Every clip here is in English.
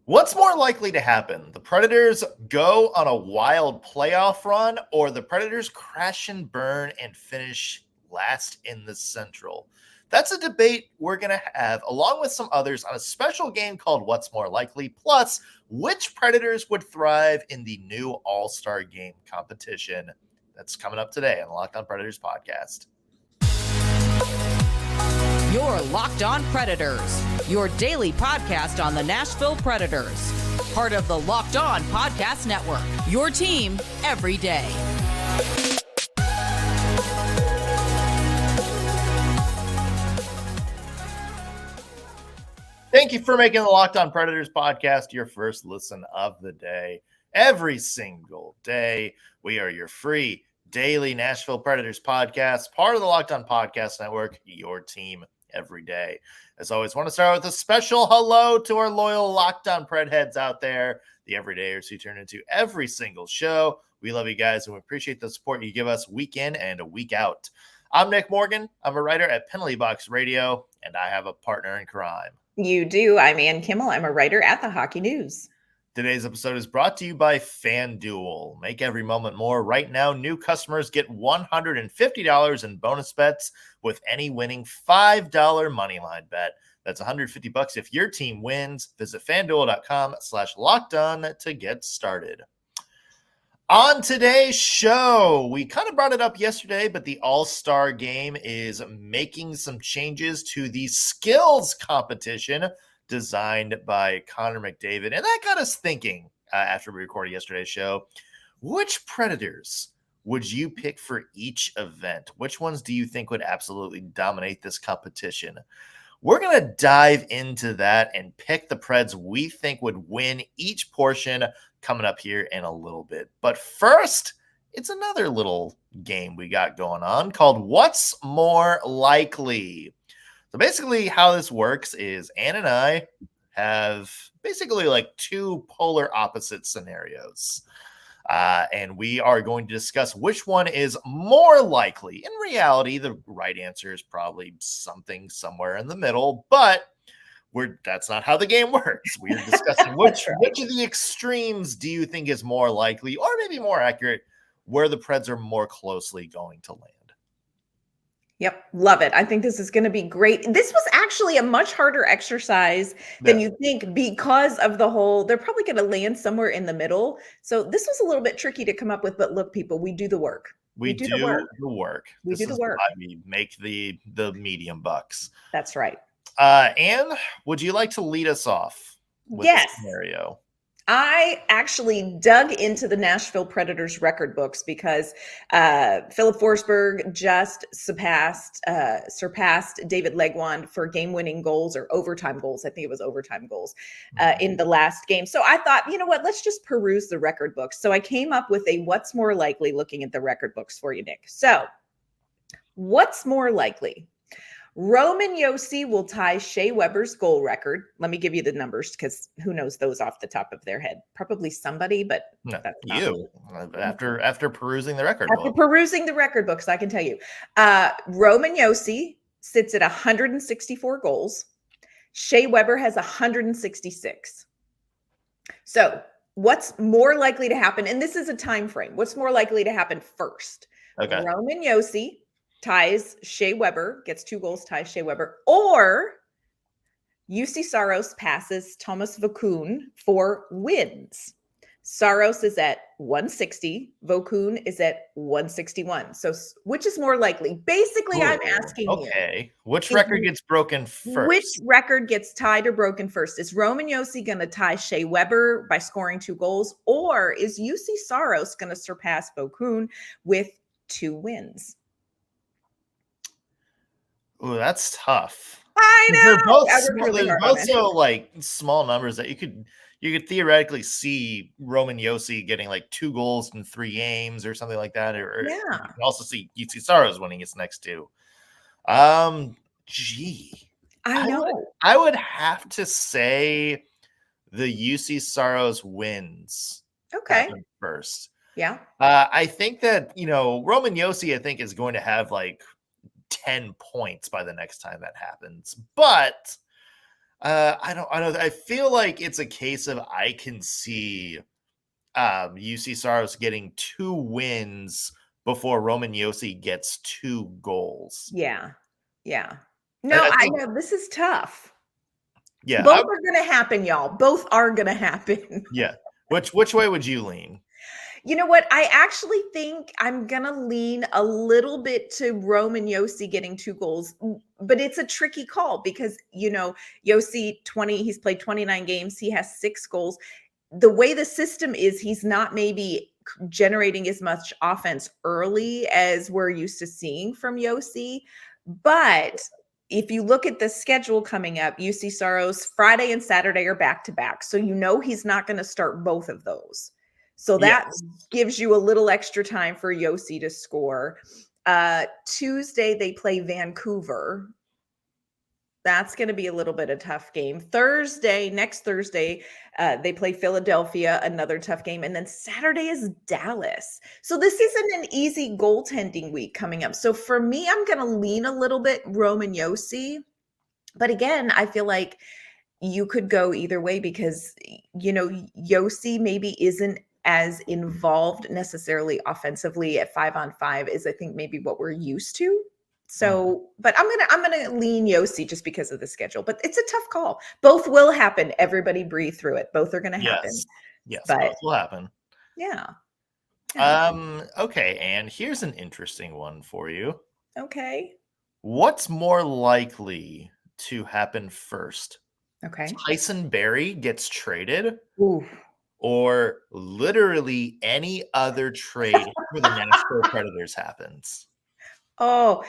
What's more likely to happen? The Predators go on a wild playoff run, or the Predators crash and burn and finish last in the Central? That's a debate we're going to have, along with some others, on a special game called What's More Likely, plus which Predators would thrive in the new All Star game competition. That's coming up today on the Locked On Predators podcast. You're Locked On Predators, your daily podcast on the Nashville Predators. Part of the Locked On Podcast Network, your team every day. Thank you for making the Locked On Predators podcast your first listen of the day. Every single day, we are your free daily Nashville Predators podcast, part of the Locked On Podcast Network, your team every day. As always, want to start with a special hello to our loyal Locked On Pred heads out there, the everydayers who turn into every single show. We love you guys, and we appreciate the support you give us week in and a week out. I'm Nick Morgan. I'm a writer at Penalty Box Radio, and I have a partner in crime. You do. I'm Ann Kimmel. I'm a writer at the Hockey News. Today's episode is brought to you by FanDuel. Make every moment more. Right now, new customers get $150 in bonus bets with any winning $5 moneyline bet. That's $150 if your team wins. Visit FanDuel.com/lockedon to get started. On today's show, we kind of brought it up yesterday, but the All Star game is making some changes to the skills competition designed by Connor McDavid. And that got us thinking after we recorded yesterday's show, which Predators would you pick for each event? Which ones do you think would absolutely dominate this competition? We're going to dive into that and pick the Preds we think would win each portion coming up here in a little bit. But first, it's another little game we got going on called What's More Likely? So basically how this works is Ann and I have basically like two polar opposite scenarios. And we are going to discuss which one is more likely. In reality, the right answer is probably something somewhere in the middle, but that's not how the game works. We're discussing which of the extremes do you think is more likely, or maybe more accurate, where the Preds are more closely going to land. Yep. Love it. I think this is going to be great. This was actually a much harder exercise than you think because of the whole, they're probably going to land somewhere in the middle. So this was a little bit tricky to come up with, but look, people, we do the work. We do the work. We do the work. Why we make the medium bucks. That's right. Ann, would you like to lead us off with this scenario? I actually dug into the Nashville Predators record books because Philip Forsberg just surpassed David Legwand for game-winning goals or overtime goals. I think it was overtime goals in the last game. So I thought, you know what, let's just peruse the record books. So I came up with a what's more likely looking at the record books for you, Nick. So what's more likely? Roman Yosi will tie Shea Weber's goal record. Let me give you the numbers because who knows those off the top of their head? Probably somebody, but that's you. After perusing the record book. After perusing the record books, I can tell you. Roman Yosi sits at 164 goals. Shea Weber has 166. So what's more likely to happen? And this is a time frame. What's more likely to happen first? Okay. Roman Yosi ties Shea Weber, gets 2 goals, ties Shea Weber, or Yosi Saros passes Thomas Vokoun for wins. Saros is at 160, Vokoun is at 161. So which is more likely? Basically, I'm asking you. Okay. Which record gets broken first? Which record gets tied or broken first? Is Roman Yosi going to tie Shea Weber by scoring 2 goals, or is Yosi Saros going to surpass Vokoun with 2 wins? Ooh, that's tough. I know. They're both so like small numbers that you could theoretically see Roman Yosi getting like 2 goals in 3 games or something like that. Or you can also see Yosi Saros winning his next 2. I know. I would have to say the Yosi Saros wins. Okay. First. Yeah. I think that, Roman Yosi, I think, is going to have like 10 points by the next time that happens. But I don't. I feel like it's a case of I can see UC Saros getting 2 wins before Roman Yosi gets 2 goals. Yeah. Yeah. I, No, I I think, know this is tough. yeah, Both are going to happen, y'all. Both are going to happen. yeah. Which way would you lean? You know what? I actually think I'm going to lean a little bit to Roman Yosi getting 2 goals, but it's a tricky call because, Yosi 20, he's played 29 games. He has 6 goals. The way the system is, he's not maybe generating as much offense early as we're used to seeing from Yosi. But if you look at the schedule coming up, UC Saros Friday and Saturday are back to back. So he's not going to start both of those. So that Yes. gives you a little extra time for Yosi to score. Tuesday, they play Vancouver. That's going to be a little bit of a tough game. Next Thursday, they play Philadelphia, another tough game. And then Saturday is Dallas. So this isn't an easy goaltending week coming up. So for me, I'm going to lean a little bit Roman Yosi. But again, I feel like you could go either way because, Yosi maybe isn't as involved necessarily offensively at 5-on-5 as I think maybe what we're used to. So, but I'm gonna lean Yosi just because of the schedule. But it's a tough call. Both will happen. Everybody breathe through it. Both are gonna happen. Yes, but both will happen. Yeah. Okay, and here's an interesting one for you. Okay. What's more likely to happen first? Okay. Tyson Barrie gets traded, Ooh. or literally any other trade for the Nashville Predators happens? Oh,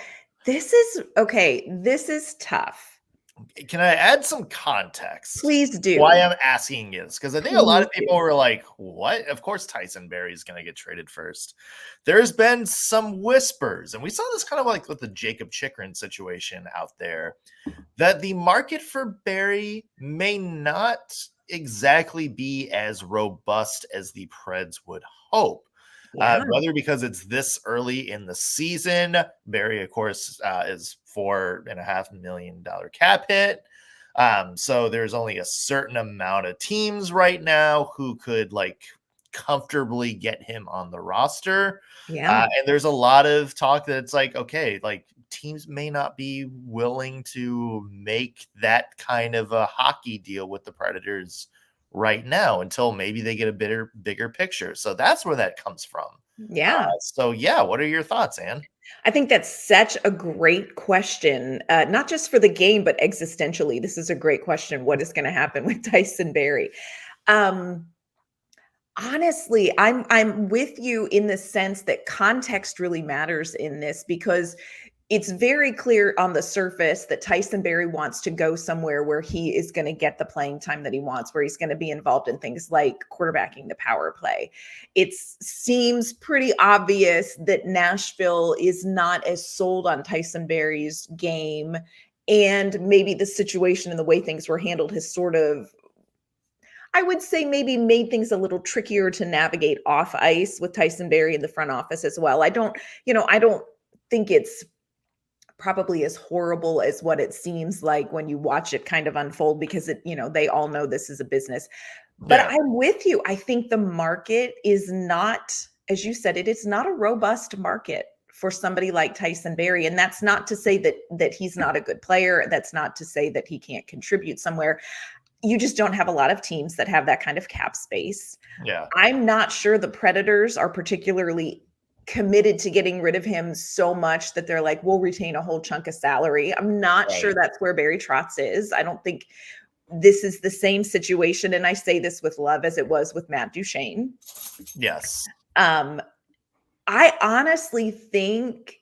this is tough. Can I add some context? Please do. Why I'm asking this, because I think a lot of Please people do. were like, what? Of course Tyson Barrie is going to get traded first. There's been some whispers, and we saw this kind of like with the Jacob Chikrin situation out there, that the market for Barrie may not exactly be as robust as the Preds would hope. Yeah. Whether because it's this early in the season, Barrie, of course, is $4.5 million cap hit. So there's only a certain amount of teams right now who could comfortably get him on the roster. Yeah. And there's a lot of talk that it's like, okay, teams may not be willing to make that kind of a hockey deal with the Predators right now until maybe they get a bigger picture. So that's where that comes from. Yeah. What are your thoughts, Anne? I think that's such a great question, not just for the game, but existentially. This is a great question. What is going to happen with Tyson Barrie? Honestly, I'm with you in the sense that context really matters in this because it's very clear on the surface that Tyson Barrie wants to go somewhere where he is going to get the playing time that he wants, where he's going to be involved in things like quarterbacking the power play. It seems pretty obvious that Nashville is not as sold on Tyson Barrie's game. And maybe the situation and the way things were handled has sort of, I would say, maybe made things a little trickier to navigate off ice with Tyson Barrie in the front office as well. I don't think it's probably as horrible as what it seems like when you watch it kind of unfold because they all know this is a business. But I'm with you. I think the market is not, as you said, it is not a robust market for somebody like Tyson Barrie. And that's not to say that he's not a good player. That's not to say that he can't contribute somewhere. You just don't have a lot of teams that have that kind of cap space. Yeah. I'm not sure the Predators are particularly committed to getting rid of him so much that they're like, we'll retain a whole chunk of salary. I'm not sure that's where Barry Trotz is. I don't think this is the same situation. And I say this with love as it was with Matt Duchene. Yes. I honestly think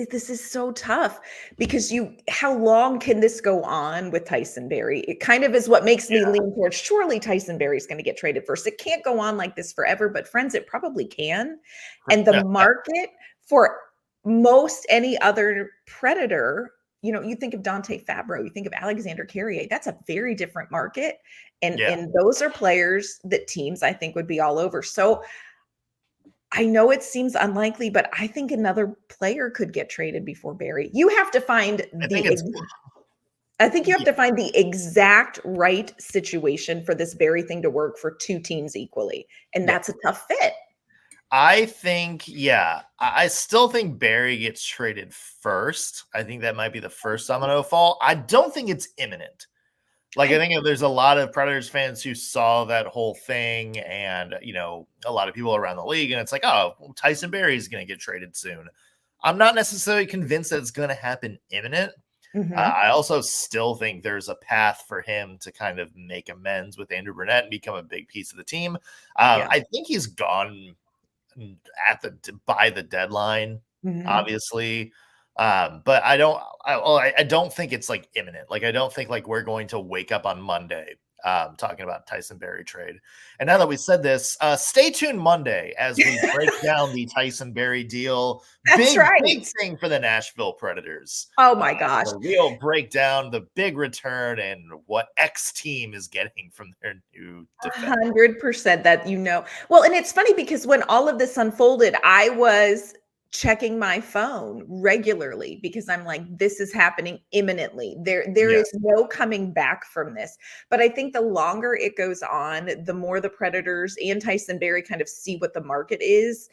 this is so tough because how long can this go on with Tyson Barrie? It kind of is what makes me lean towards surely Tyson Barrie is going to get traded first. It can't go on like this forever, but friends, it probably can. And the market for most any other Predator, you think of Dante Fabro, you think of Alexander Carrier, that's a very different market. And those are players that teams I think would be all over. So I know it seems unlikely, but I think another player could get traded before Barrie. You have to find I think you have to find the exact right situation for this Barry thing to work for two teams equally. And that's a tough fit. I think, I still think Barry gets traded first. I think that might be the first domino to fall. I don't think it's imminent. Like, I think there's a lot of Predators fans who saw that whole thing and, a lot of people around the league, and it's like, oh, well, Tyson Barrie is going to get traded soon. I'm not necessarily convinced that it's going to happen imminent. I also still think there's a path for him to kind of make amends with Andrew Burnett and become a big piece of the team. I think he's gone by the deadline, obviously. But I don't think it's like imminent. Like, I don't think like we're going to wake up on Monday talking about Tyson Barrie trade. And now that we said this, stay tuned Monday as we break down the Tyson Barrie deal. That's Big thing for the Nashville Predators. Oh my gosh. We'll break down the big return and what X team is getting from their new defense. 100% that Well, and it's funny because when all of this unfolded, I was checking my phone regularly because I'm like, this is happening imminently. There is no coming back from this. But I think the longer it goes on, the more the Predators and Tyson Barrie kind of see what the market is.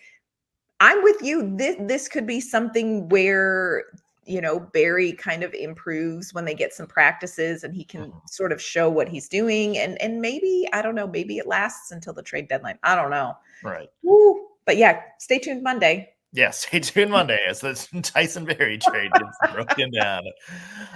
I'm with you. This could be something where, Barrie kind of improves when they get some practices and he can sort of show what he's doing. And maybe, I don't know, maybe it lasts until the trade deadline. I don't know. Right. Woo. But yeah, stay tuned Monday. Yes, stay tuned Monday as the Tyson Barrie trade gets broken down.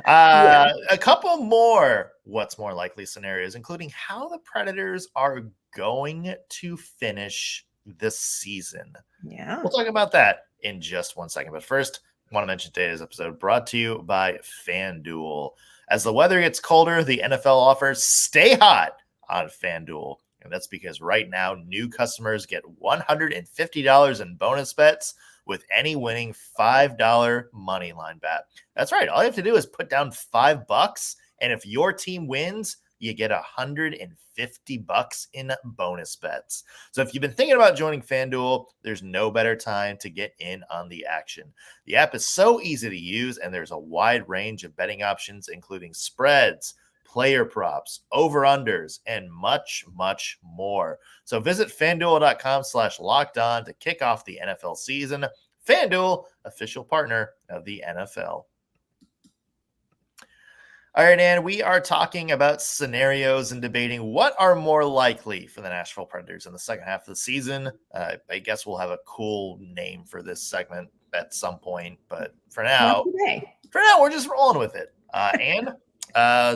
A couple more what's more likely scenarios, including how the Predators are going to finish this season. Yeah. We'll talk about that in just 1 second. But first, I want to mention today's episode brought to you by FanDuel. As the weather gets colder, the NFL offers stay hot on FanDuel. And that's because right now, new customers get $150 in bonus bets with any winning $5 money line bet. That's right. All you have to do is put down $5, and if your team wins, you get $150 in bonus bets. So if you've been thinking about joining FanDuel, there's no better time to get in on the action. The app is so easy to use, and there's a wide range of betting options, including spreads, player props, over-unders, and much, much more. So visit FanDuel.com/lockedon to kick off the NFL season. FanDuel, official partner of the NFL. All right, and we are talking about scenarios and debating what are more likely for the Nashville Predators in the second half of the season. I guess we'll have a cool name for this segment at some point, but for now, we're just rolling with it. And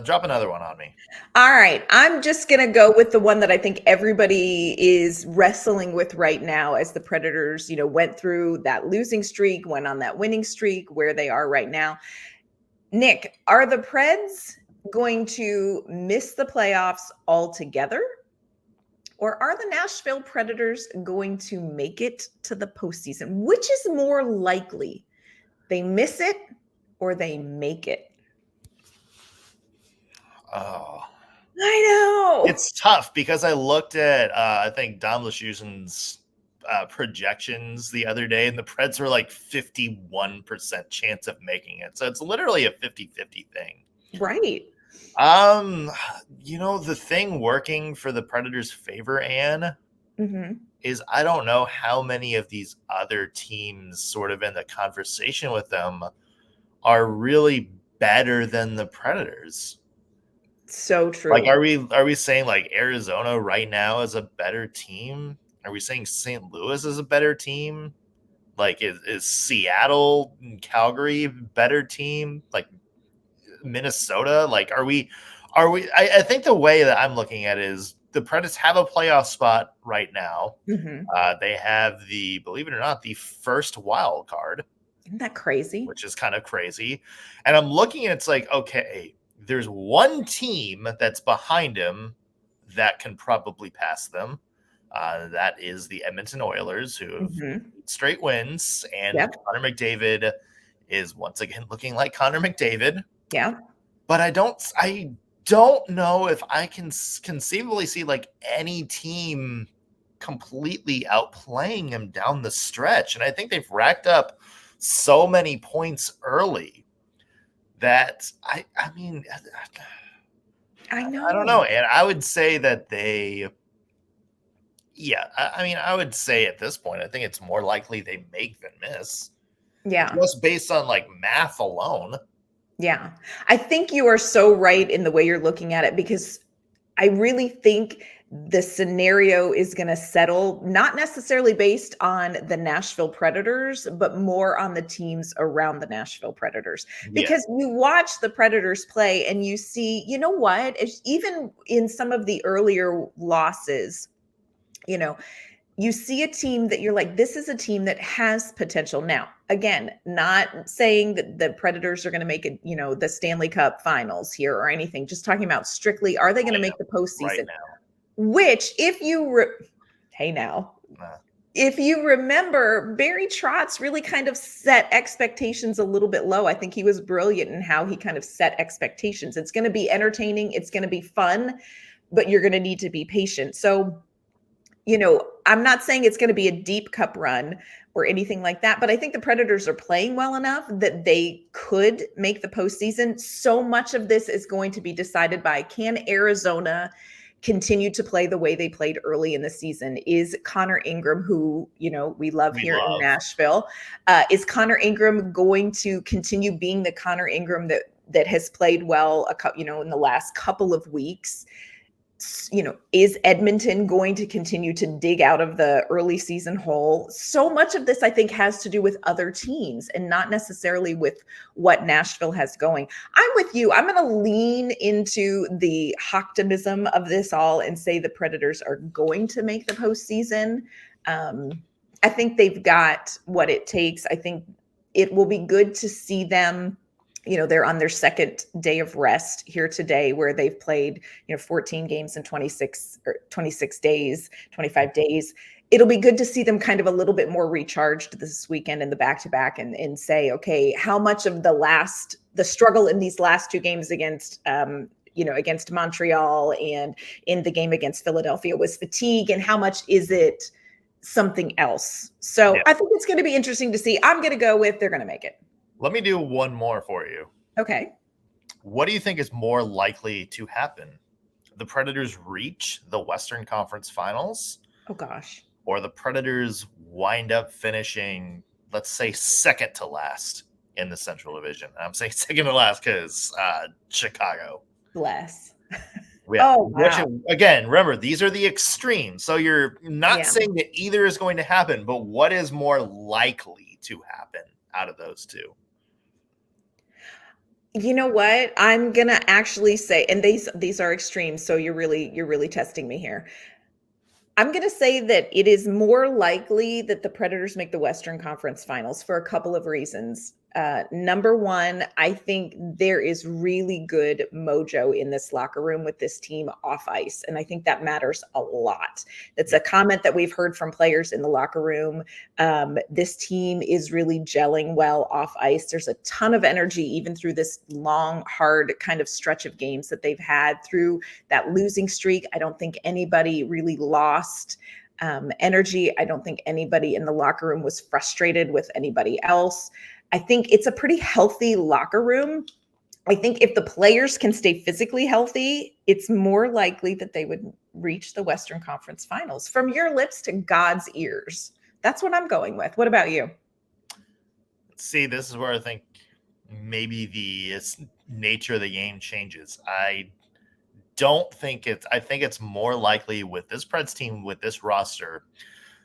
drop another one on me. All right. I'm just going to go with the one that I think everybody is wrestling with right now as the Predators, went through that losing streak, went on that winning streak, where they are right now. Nick, are the Preds going to miss the playoffs altogether? Or are the Nashville Predators going to make it to the postseason? Which is more likely? They miss it or they make it? Oh, I know. It's tough because I looked at, I think, Dom Luszczyszyn's projections the other day, and the Preds were like 51% chance of making it. So it's literally a 50-50 thing. Right. The thing working for the Predators' favor, Anne, is I don't know how many of these other teams sort of in the conversation with them are really better than the Predators. So true. Like, are we saying like Arizona right now is a better team? Are we saying St. Louis is a better team? Like, is Seattle and Calgary a better team? Like Minnesota? Like, are we? I think the way that I'm looking at it is the Predators have a playoff spot right now. They have believe it or not, the first wild card. Isn't that crazy? Which is kind of crazy. And I'm looking and it's like, okay, there's one team that's behind him that can probably pass them. That is the Edmonton Oilers, who have straight wins, and Connor McDavid is once again looking like Connor McDavid. Yeah, but I don't know if I can conceivably see like any team completely outplaying him down the stretch, and I think they've racked up so many points early that I mean, I know. I don't know. And I would say that I mean, I would say at this point, I think it's more likely they make than miss. Yeah. Just based on like math alone. Yeah. I think you are so right in the way you're looking at it, because I really think the scenario is going to settle, not necessarily based on the Nashville Predators, but more on the teams around the Nashville Predators. Because you watch the Predators play and you see, you know what, even in some of the earlier losses, you see a team that you're like, this is a team that has potential. Now, again, not saying that the Predators are going to make it, the Stanley Cup finals here or anything, just talking about strictly, are they going to make the postseason? Right now. Which, if you, if you remember, Barry Trotz really kind of set expectations a little bit low. I think he was brilliant in how he kind of set expectations. It's going to be entertaining. It's going to be fun, but you're going to need to be patient. So, I'm not saying it's going to be a deep cup run or anything like that, but I think the Predators are playing well enough that they could make the postseason. So much of this is going to be decided by, can Arizona continue to play the way they played early in the season? Is Connor Ingram, who, we love in Nashville, is Connor Ingram going to continue being the Connor Ingram that has played well, in the last couple of weeks? Is Edmonton going to continue to dig out of the early season hole? So much of this, I think, has to do with other teams and not necessarily with what Nashville has going. I'm with you. I'm going to lean into the optimism of this all and say the Predators are going to make the postseason. I think they've got what it takes. I think it will be good to see them. They're on their second day of rest here today, where they've played, 14 games in 26 days, 25 days. It'll be good to see them kind of a little bit more recharged this weekend in the back-to-back and say, okay, how much of the struggle in these last two games against Montreal and in the game against Philadelphia was fatigue, and how much is it something else? So I think it's going to be interesting to see. I'm going to go with they're going to make it. Let me do one more for you. Okay. What do you think is more likely to happen? The Predators reach the Western Conference Finals? Oh, gosh. Or the Predators wind up finishing, let's say, second to last in the Central Division? I'm saying second to last because Chicago. Bless. Yeah. Oh, wow. Again, remember, these are the extremes. So you're not saying that either is going to happen, but what is more likely to happen out of those two? You know what? I'm going to actually say, and these are extremes, so you're really testing me here. I'm going to say that it is more likely that the Predators make the Western Conference Finals for a couple of reasons. Number one, I think there is really good mojo in this locker room with this team off ice. And I think that matters a lot. That's a comment that we've heard from players in the locker room. This team is really gelling well off ice. There's a ton of energy, even through this long, hard kind of stretch of games that they've had through that losing streak. I don't think anybody really lost energy. I don't think anybody in the locker room was frustrated with anybody else. I think it's a pretty healthy locker room. I think if the players can stay physically healthy, it's more likely that they would reach the Western Conference Finals. From your lips to God's ears. That's what I'm going with. What about you? See, this is where I think maybe the nature of the game changes. I think it's more likely with this Preds team, with this roster,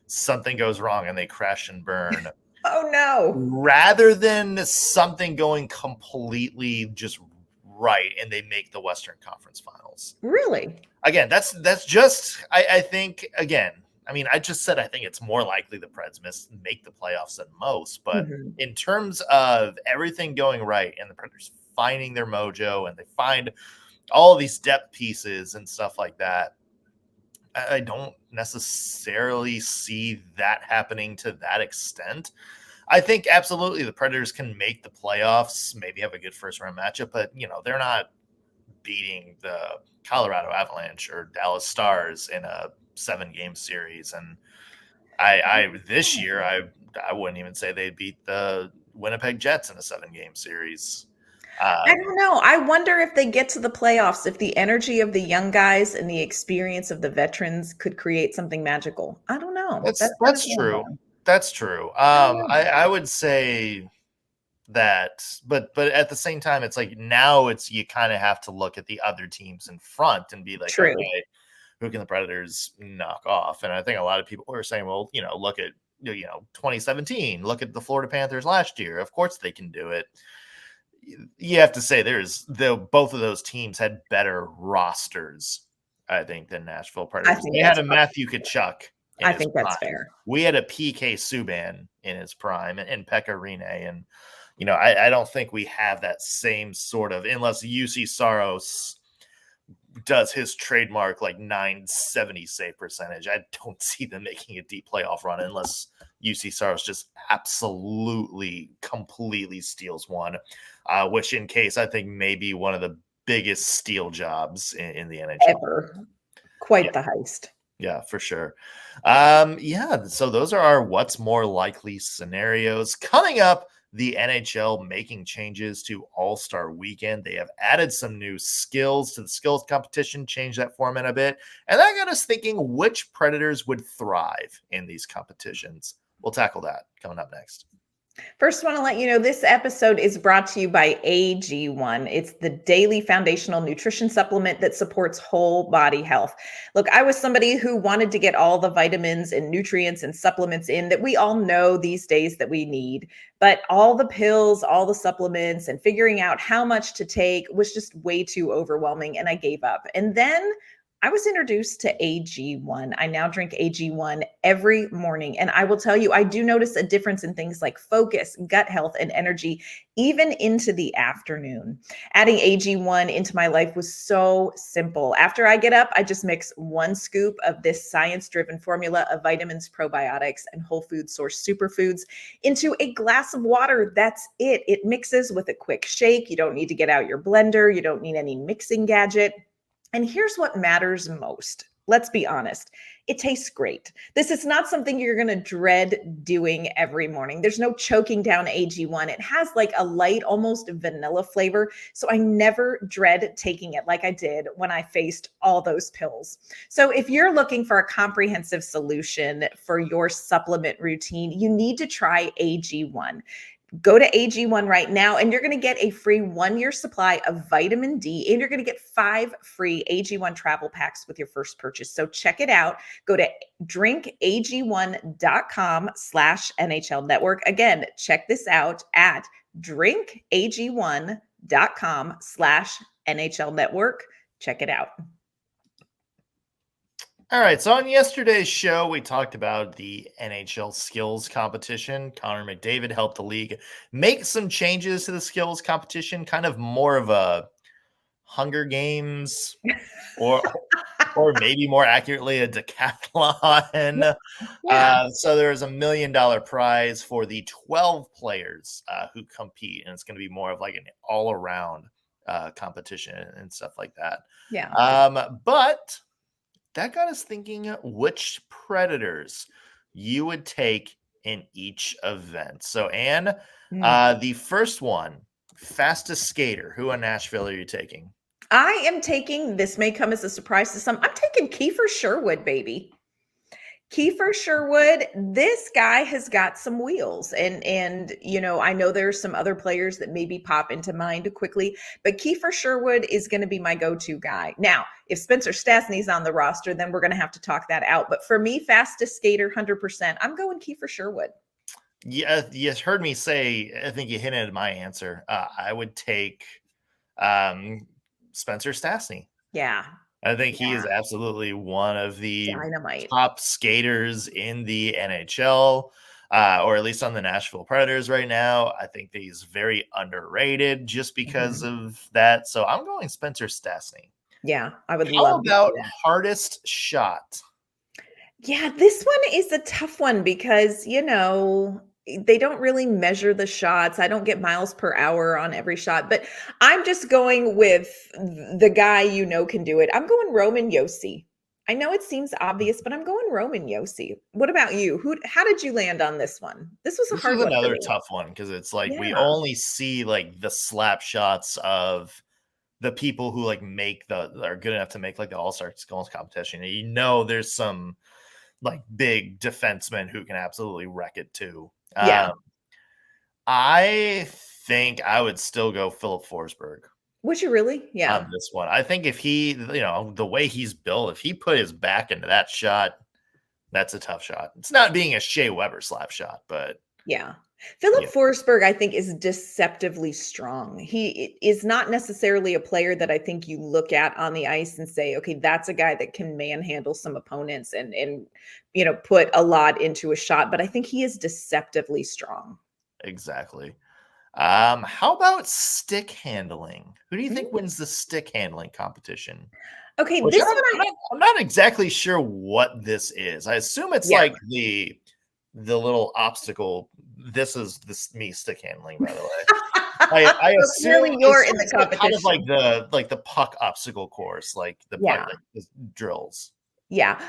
something goes wrong and they crash and burn. Oh, no. Rather than something going completely just right and they make the Western Conference Finals. Really? Again, that's just, I think, again, I mean, I just said I think it's more likely the Preds make the playoffs than most. But in terms of everything going right and the Predators finding their mojo and they find all of these depth pieces and stuff like that, I don't necessarily see that happening to that extent. I think absolutely the Predators can make the playoffs, maybe have a good first round matchup, but they're not beating the Colorado Avalanche or Dallas Stars in a 7-game series. And this year I wouldn't even say they'd beat the Winnipeg Jets in a 7-game series. I don't know. I wonder if they get to the playoffs, if the energy of the young guys and the experience of the veterans could create something magical. I don't know. That's true. That's true. I would say that, but at the same time, it's like now you kind of have to look at the other teams in front and be like, True. okay, who can the Predators knock off? And I think a lot of people are saying, well, look at 2017, look at the Florida Panthers last year. Of course they can do it. You have to say both of those teams had better rosters, I think, than Nashville Predators. They had a Matthew Tkachuk. I think that's fair. We had a PK Subban in his prime and Pekka Rinne. And, I don't think we have that same sort of, unless Yosi Saros does his trademark like 970 save percentage. I don't see them making a deep playoff run unless Yosi Saros just absolutely, completely steals one, which in case I think may be one of the biggest steal jobs in the NHL. Ever. Quite the heist. Yeah, for sure. So those are our what's more likely scenarios. Coming up, the NHL making changes to All Star Weekend. They have added some new skills to the skills competition, changed that format a bit. And that got us thinking which Predators would thrive in these competitions. We'll tackle that coming up next. First, I want to let you know this episode is brought to you by AG1. It's the daily foundational nutrition supplement that supports whole body health. Look, I was somebody who wanted to get all the vitamins and nutrients and supplements in that we all know these days that we need. But all the pills, all the supplements, and figuring out how much to take was just way too overwhelming, and I gave up. And then I was introduced to AG1. I now drink AG1 every morning. And I will tell you, I do notice a difference in things like focus, gut health, and energy, even into the afternoon. Adding AG1 into my life was so simple. After I get up, I just mix 1 scoop of this science-driven formula of vitamins, probiotics, and whole food source superfoods into a glass of water. That's it. It mixes with a quick shake. You don't need to get out your blender. You don't need any mixing gadget. And here's what matters most. Let's be honest. It tastes great. This is not something you're going to dread doing every morning. There's no choking down AG1. It has like a light, almost vanilla flavor. So I never dread taking it like I did when I faced all those pills. So if you're looking for a comprehensive solution for your supplement routine, you need to try AG1. Go to AG1 right now, and you're going to get a free 1-year supply of vitamin D, and you're going to get 5 free AG1 travel packs with your first purchase. So check it out. Go to drinkag1.com/NHL Network. Again, check this out at drinkag1.com/NHL Network. Check it out. All right, so on yesterday's show, we talked about the NHL skills competition. Connor McDavid helped the league make some changes to the skills competition, kind of more of a Hunger Games or maybe more accurately a decathlon. Yeah. So there's $1 million prize for the 12 players who compete, and it's going to be more of like an all-around competition and stuff like that. Yeah. But that got us thinking which Predators you would take in each event. So, Anne, the first one, fastest skater. Who in Nashville are you taking? I am taking, this may come as a surprise to some, I'm taking Kiefer Sherwood, baby. Kiefer Sherwood, this guy has got some wheels. And I know there's some other players that maybe pop into mind quickly, but Kiefer Sherwood is going to be my go-to guy. Now, if Spencer Stastny's on the roster, then we're going to have to talk that out. But for me, fastest skater, 100%, I'm going Kiefer Sherwood. Yeah, you heard me say, I think you hinted at my answer. I would take Spencer Stastny. Yeah. I think he is absolutely one of the Dynamite top skaters in the NHL, or at least on the Nashville Predators right now. I think that he's very underrated just because of that. So I'm going Spencer Stastny. Yeah, I would How love about hardest shot? Yeah, this one is a tough one because, they don't really measure the shots. I don't get miles per hour on every shot, but I'm just going with the guy can do it. I'm going Roman Yosi. I know it seems obvious, but I'm going Roman Yosi. What about you? How did you land on this one? This was a This hard was one for another me. tough one because it's like we Yeah. only see like the slap shots of the people who like are good enough to make like the All-Star skills competition. There's some like big defensemen who can absolutely wreck it too. Yeah. I think I would still go Philip Forsberg Would you really? on Yeah. this one. I think if he, the way he's built, if he put his back into that shot, that's a tough shot. It's not being a Shea Weber slap shot, but Yeah. Philip yeah, Forsberg, I think, is deceptively strong. He is not necessarily a player that I think you look at on the ice and say, okay, that's a guy that can manhandle some opponents and put a lot into a shot. But I think he is deceptively strong. exactly. How about stick handling? Who do you think Mm. wins the stick handling competition? Okay, Which this one I'm not exactly sure what this is. I assume it's yeah. like the little obstacle. This is me stick handling, by the way. I So assume, clearly you're in the it's like kind of competition. like the puck obstacle course, like the puck Yeah. like the drills. Yeah.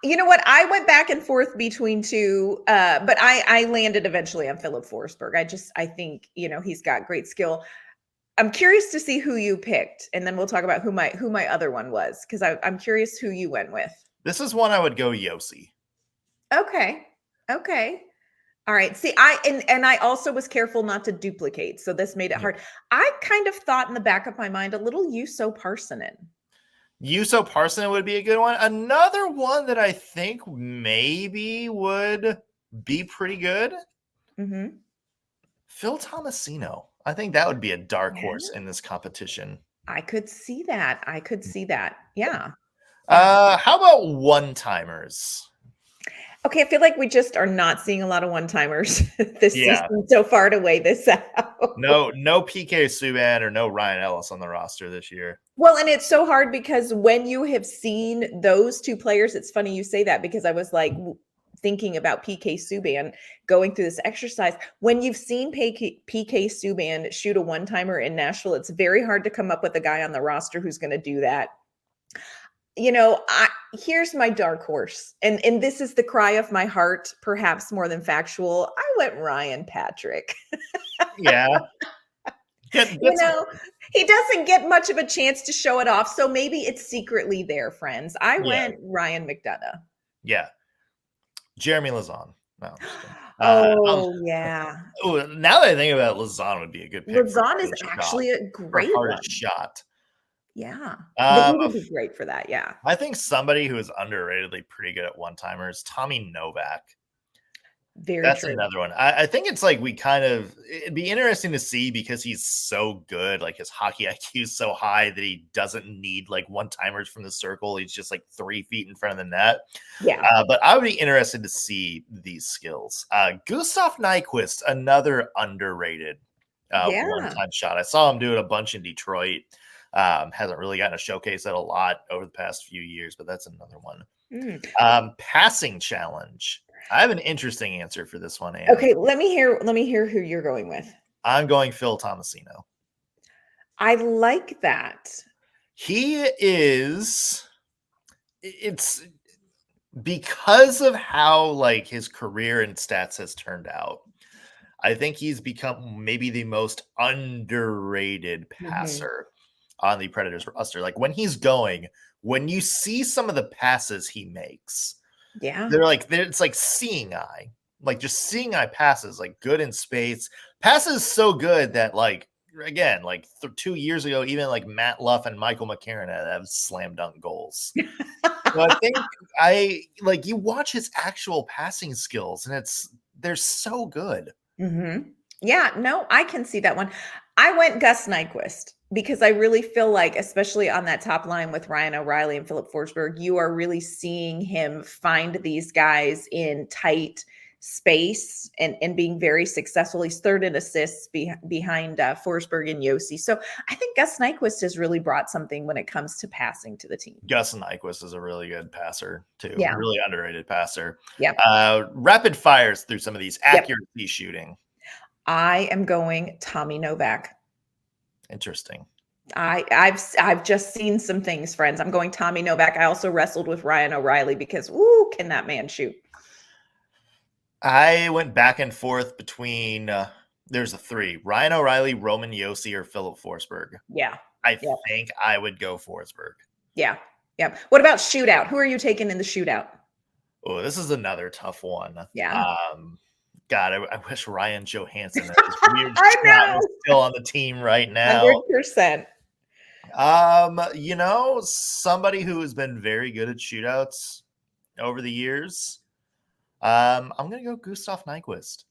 You know what? I went back and forth between two, but I landed eventually on Philip Forsberg. I think, he's got great skill. I'm curious to see who you picked, and then we'll talk about who my other one was, because I'm curious who you went with. This is one I would go Yosi. Okay. Okay. All right. See, I also was careful not to duplicate, so this made it Yeah. hard. I kind of thought in the back of my mind a little Juuso Parssinen. Juuso Parssinen would be a good one. Another one that I think maybe would be pretty good. Mm-hmm. Phil Tomasino. I think that would be a dark Yeah. horse in this competition. I could see that. Yeah. How about one-timers? Okay, I feel like we just are not seeing a lot of one-timers this Yeah. season so far to weigh this out. No PK Subban or no Ryan Ellis on the roster this year. Well, and it's so hard because when you have seen those two players, it's funny you say that, because I was like thinking about PK Subban going through this exercise. When you've seen PK Subban shoot a one-timer in Nashville, it's very hard to come up with a guy on the roster who's going to do that. Here's my dark horse, and this is the cry of my heart, perhaps more than factual. I went Ryan Patrick. Yeah. He doesn't get much of a chance to show it off, so maybe it's secretly there, friends. I went Ryan McDonough. Yeah. Jeremy Lazan. No. Yeah. Now that I think about it, Lazan would be a good pick. Lazan is actually a great one. Shot. Yeah. He would be great for that. Yeah. I think somebody who is underratedly pretty good at one-timers, Tommy Novak. That's true. another one. I think it's like it'd be interesting to see because he's so good. Like his hockey IQ is so high that he doesn't need like one-timers from the circle. He's just like 3 feet in front of the net. Yeah. But I would be interested to see these skills. Gustav Nyquist, another underrated one-time shot. I saw him do it a bunch in Detroit. Hasn't really gotten a showcase at a lot over the past few years, but that's another one. Passing challenge. I have an interesting answer for this one, Anna. Okay, let me hear who you're going with. I'm going Phil Tomasino. I like that. It's because of how like his career and stats has turned out. I think he's become maybe the most underrated passer on the Predators roster. Like when you see some of the passes he makes, it's like seeing eye, like just seeing eye passes, like good in space, passes so good that like, again, like 2 years ago, even like Matt Luff and Michael McCarron have slam dunk goals. So I think you watch his actual passing skills and they're so good. Mm-hmm. Yeah, no, I can see that one. I went Gus Nyquist because I really feel like, especially on that top line with Ryan O'Reilly and Philip Forsberg, you are really seeing him find these guys in tight space and being very successful. He's third in assists behind Forsberg and Yosi. So I think Gus Nyquist has really brought something when it comes to passing to the team. Gus Nyquist is a really good passer too. Yeah. Really underrated passer. Yeah. Rapid fires through some of these accuracy shooting. I am going Tommy Novak. Interesting. I've just seen some things, friends. I'm going Tommy Novak. I also wrestled with Ryan O'Reilly because, ooh, can that man shoot? I went back and forth between there's a three: Ryan O'Reilly, Roman Yosi, or Philip Forsberg. Yeah. I think I would go Forsberg. Yeah. Yeah. What about shootout? Who are you taking in the shootout? Oh, this is another tough one. Yeah. God, I wish Ryan Johansson is weird I know. was still on the team right now. 100%. Somebody who has been very good at shootouts over the years. I'm gonna go Gustav Nyquist.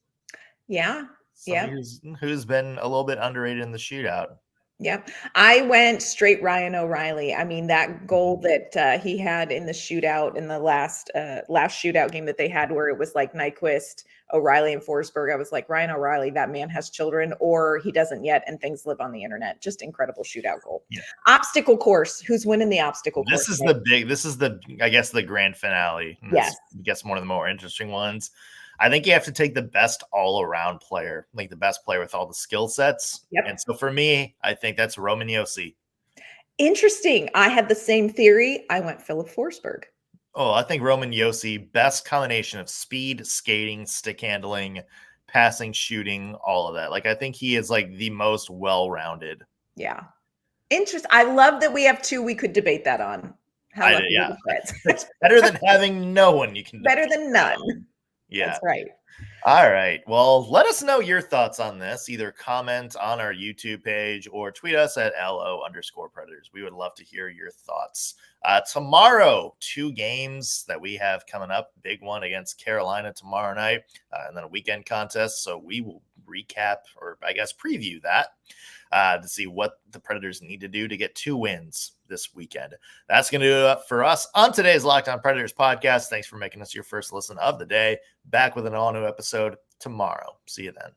Yeah. Somebody who's been a little bit underrated in the shootout. Yep. I went straight Ryan O'Reilly. I mean, that goal that he had in the shootout in the last shootout game that they had where it was like Nyquist, O'Reilly, and Forsberg. I was like, Ryan O'Reilly, that man has children or he doesn't yet, and things live on the internet. Just incredible shootout goal. Yeah. Obstacle course. Who's winning the obstacle course? This is I guess the grand finale. Yes. I guess one of the more interesting ones. I think you have to take the best all-around player, like the best player with all the skill sets. Yep. And so for me, I think that's Roman Yosi. Interesting. I had the same theory. I went Philip Forsberg. Oh, I think Roman Yosi, best combination of speed, skating, stick handling, passing, shooting, all of that. Like, I think he is like the most well-rounded. Yeah. Interesting. I love that we have two we could debate that on. How lucky yeah. are the Preds? It's better than having no one you can Better than none. Yeah. That's right. All right. Well, let us know your thoughts on this. Either comment on our YouTube page or tweet us at LO_Predators. We would love to hear your thoughts. Tomorrow, 2 games that we have coming up. Big one against Carolina tomorrow night, and then a weekend contest. So we will recap, or I guess preview that to see what the Predators need to do to get 2 wins this weekend. That's going to do it for us on today's Locked On Predators podcast. Thanks for making us your first listen of the day. Back with an all-new episode tomorrow. See you then.